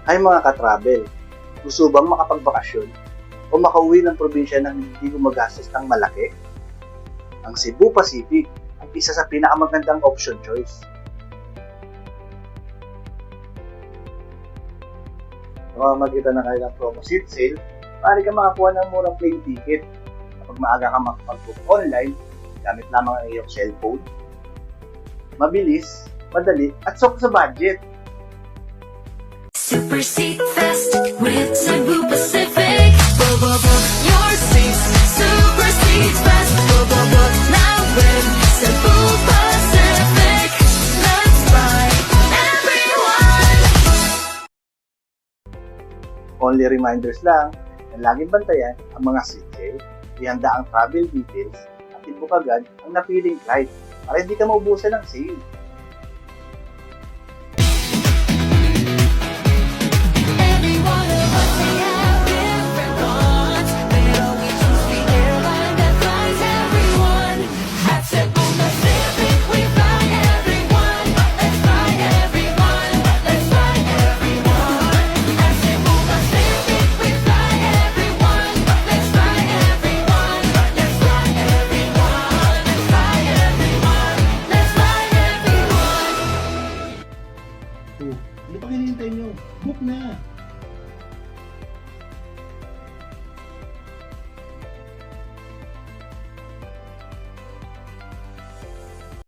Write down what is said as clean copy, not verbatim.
Ay mga ka-travel, gusto bang makapagbakasyon o makauwi ng probinsya nang hindi gumagastos ng malaki? Ang Cebu Pacific ang isa sa pinakamagandang option choice. Sa pamamagitan ng kanilang promo seat sale, maaari ka makakuha ng murang plane ticket kapag maaga ka makapag-book online gamit lamang ang iyong cellphone. Mabilis, madali, at sok sa budget. Super Seat Fest with Cebu Pacific. Book your seats. Super Seat Fest. Book now with Cebu Pacific. Let's buy everyone. Only reminders lang na laging bantayan ang mga seat sale, ihanda ang travel details at i-book agad ang napiling flight para hindi ka maubusan ng sale. Every one of us, we have different wants, but we choose the airline that flies everyone. At Cebu Pacific, we fly everyone. Let's fly everyone. Let's fly everyone. At Cebu Pacific, we fly everyone. Let's fly everyone. Let's fly everyone. Let's fly everyone. Let's fly everyone. Ano pa hinihintay nyo? Book na!